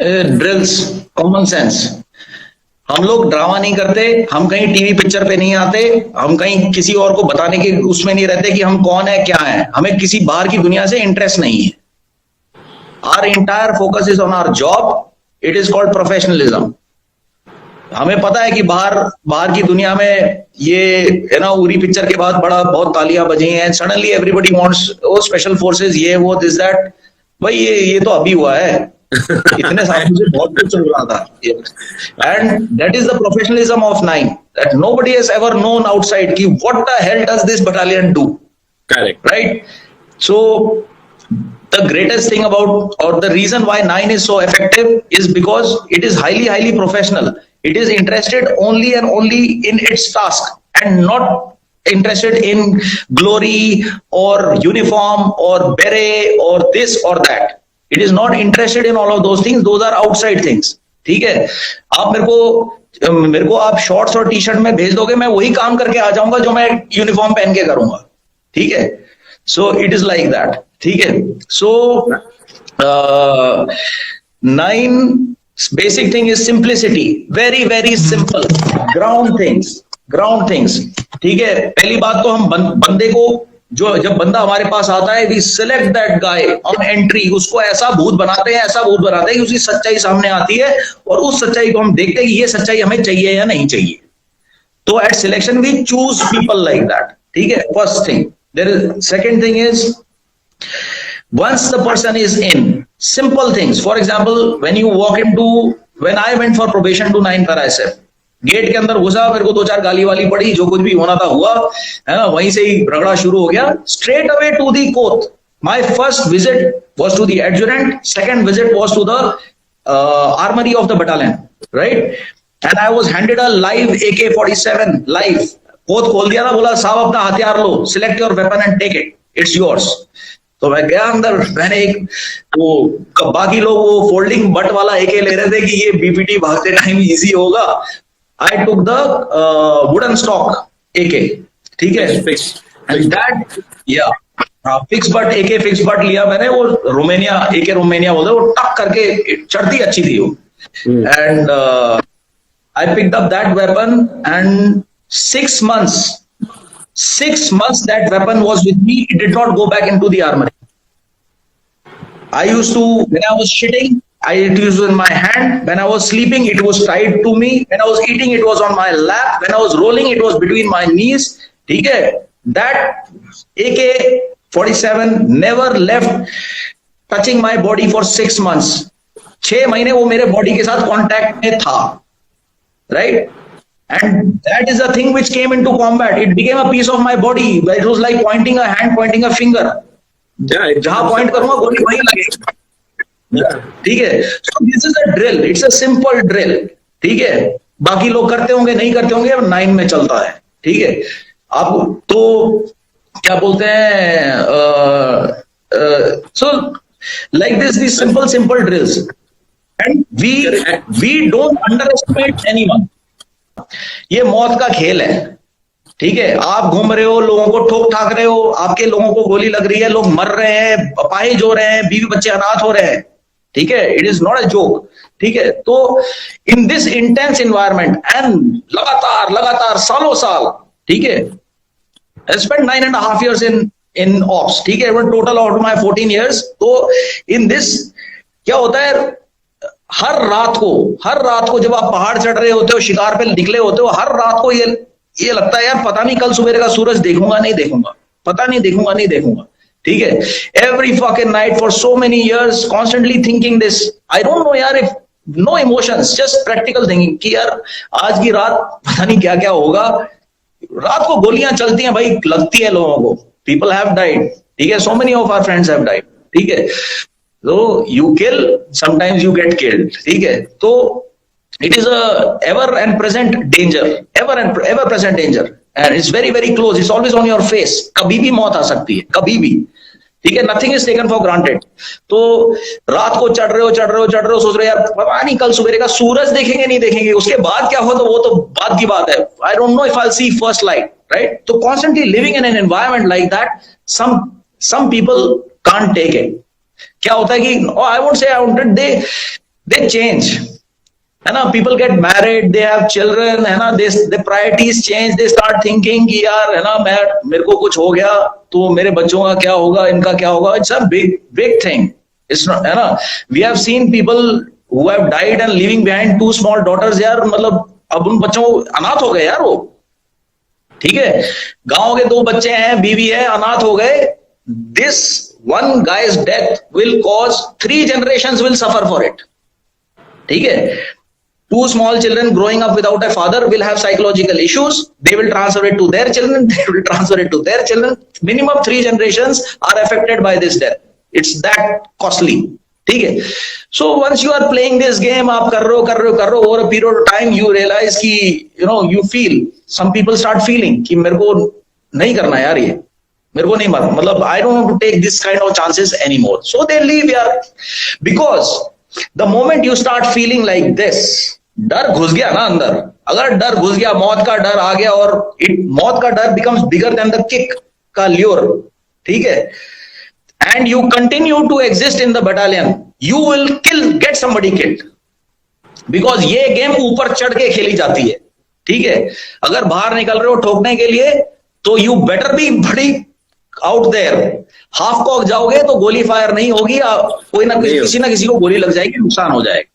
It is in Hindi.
Drills, common sense. हम लोग ड्रामा नहीं करते, हम कहीं टीवी पिक्चर पे नहीं आते, हम कहीं किसी और को बताने के उसमें नहीं रहते कि हम कौन है क्या है, हमें किसी बाहर की दुनिया से इंटरेस्ट नहीं है। Our entire focus is on our job, it is called professionalism. हमें पता है कि बाहर की दुनिया में ये है ना, उरी पिक्चर के बाद बहुत तालियां बजी हैं, सडनली एवरीबडी वांट्स ओ स्पेशल फोर्सेस, ये वो दिस दैट। भाई ये तो अभी हुआ है, इतने सालों से बहुत कुछ चल रहा था। And that is the professionalism of 9, that nobody has ever known outside कि what the hell does this battalion do. Correct, right? So the greatest thing about, or the reason why 9 is so effective, is because it is highly professional. It is interested only and only in its task and not interested in glory or uniform or beret or this or that. It is not interested in all of those things. Those are outside things. ठीक है? आप मेरे को आप शॉर्ट्स और टी शर्ट में भेज दोगे, मैं वही काम करके आ जाऊंगा जो मैं यूनिफॉर्म पहन के करूंगा। ठीक है? So it is like that. ठीक है? So 9 basic thing is simplicity, very simple, ground things. ठीक है? पहली बात तो हम बंदे को, जब बंदा हमारे पास आता है, we select that guy on entry, उसको ऐसा भूत बनाते हैं कि उसकी सच्चाई सामने आती है, और उस सच्चाई को हम देखते हैं कि ये सच्चाई हमें चाहिए या नहीं चाहिए। तो at selection we choose people like that. ठीक है? First thing. Second thing is, once the person is in, simple things. For example, when I went for probation to 9 para SF, gate के अंदर घुसा, मेरे को 2-4 गाली वाली पड़ी, जो कुछ भी होना था हुआ, है ना, वहीं से ही रगड़ा शुरू हो गया। Straight away to the court. My first visit was to the adjutant. Second visit was to the armory of the battalion, right? And I was handed a live AK-47 live. कोत खोल दिया था, बोला साहब अपना हथियार लो, select your weapon and take it, it's yours. तो मैं गया अंदर, मैंने बाकी लोग वो फोल्डिंग बट वाला एके ले रहे थे कि ये बीपीटी भागते टाइम इजी होगा। I took the wooden stock AK. ठीक है? Fix butt AK, fix butt लिया मैंने, वो रोमानिया एके, रोमानिया बोलते, वो टक करके चढ़ती अच्छी थी वो। And I picked up that weapon, and 6 months that weapon was with me. It did not go back into the armory. I used to, when I was shitting, it was in my hand. When I was sleeping, it was tied to me. When I was eating, it was on my lap. When I was rolling, it was between my knees. ठीक है? That AK-47 never left touching my body for 6 months. 6 महीने वो मेरे बॉडी के साथ कांटेक्ट में था, right? And that is the thing which came into combat. It became a piece of my body. It was like pointing a hand, pointing a finger. जहां पॉइंट करूंगा गोली वहीं लगेगी। ठीक है? So this is a drill. It's a simple drill. ठीक है? बाकी लोग करते होंगे, नहीं करते होंगे, 9 में चलता है। ठीक है? आप तो क्या बोलते हैं, so like this, these simple drills, and we don't underestimate anyone. ये मौत का खेल है। ठीक है? आप घूम रहे हो, लोगों को ठोक ठाक रहे हो, आपके लोगों को गोली लग रही है, लोग मर रहे हैं, अपाहिज हो रहे हैं, बीवी बच्चे अनाथ हो रहे हैं। ठीक है? It is not a joke. ठीक है? तो in this intense environment, and लगातार सालों साल, ठीक है, I spent 9.5 years in ops. ठीक है? Total out of my 14 years. तो इन दिस क्या होता है, हर रात को जब आप पहाड़ चढ़ रहे होते हो, शिकार पे निकले होते हो, हर रात को ये लगता है यार पता नहीं कल सुबह का सूरज देखूंगा नहीं देखूंगा। ठीक है? Every fucking night for so many years constantly thinking this. I don't know यार, if no emotions, just practical thinking कि यार आज की रात पता नहीं क्या क्या होगा। रात को गोलियां चलती हैं भाई, लगती है लोगों को, पीपल हैव डाइड। ठीक है? So many of our friends have died. ठीक है? So you kill, sometimes you get killed. ठीक है? तो it is a ever present danger, ever present danger, and it's very close. It's always on your face. कभी भी मौत आ सकती है, कभी भी। ठीक है? Nothing is taken for granted. तो रात को चढ़ रहे हो, सोच रहे हो यार पता नहीं कल सुबह का सूरज देखेंगे नहीं देखेंगे, उसके बाद क्या हो, तो वो तो बात की बात है। I don't know if I'll see first light, right? तो constantly living in an environment like that, some people can't take it. क्या होता है कि I won't say I wanted, they change, है ना. People get married, they have children, है ना. The priorities change, they start thinking कि यार, है ना, मेरे को कुछ हो गया तो मेरे बच्चों का क्या होगा, इनका क्या होगा. It's a big thing. It's not, है ना. We have seen people who have died and leaving behind 2 small daughters. यार मतलब अब उन बच्चों अनाथ हो गए यार वो, ठीक है. गांव के 2 बच्चे हैं, बीवी है, अनाथ हो गए. This one guy's death will cause 3 generations will suffer for it, ठीक है. 2 small children growing up without a father will have psychological issues. They will transfer it to their children. They will transfer it to their children. Minimum 3 generations are affected by this death. It's that costly. ठीक है. So once you are playing this game, आप कर रहे हो over a period of time, you realize कि you feel, some people start feeling कि मेरे को नहीं करना यार, ये मेरे को नहीं मालूम, मतलब I don't want to take this kind of chances anymore. So they leave यार. Because the moment you start feeling like this, डर घुस गया ना अंदर. अगर डर घुस गया, मौत का डर आ गया, और मौत का डर becomes bigger than the kick का lure, ठीक है. And you continue to exist in the battalion, you will get somebody killed. Because ये गेम ऊपर चढ़ के खेली जाती है, ठीक है. अगर बाहर निकल रहे हो ठोकने के लिए, तो you better be बड़ी out there. हाफ कॉक जाओगे तो गोली फायर नहीं होगी, कोई ना किसी को गोली लग जाएगी, नुकसान हो जाएगा.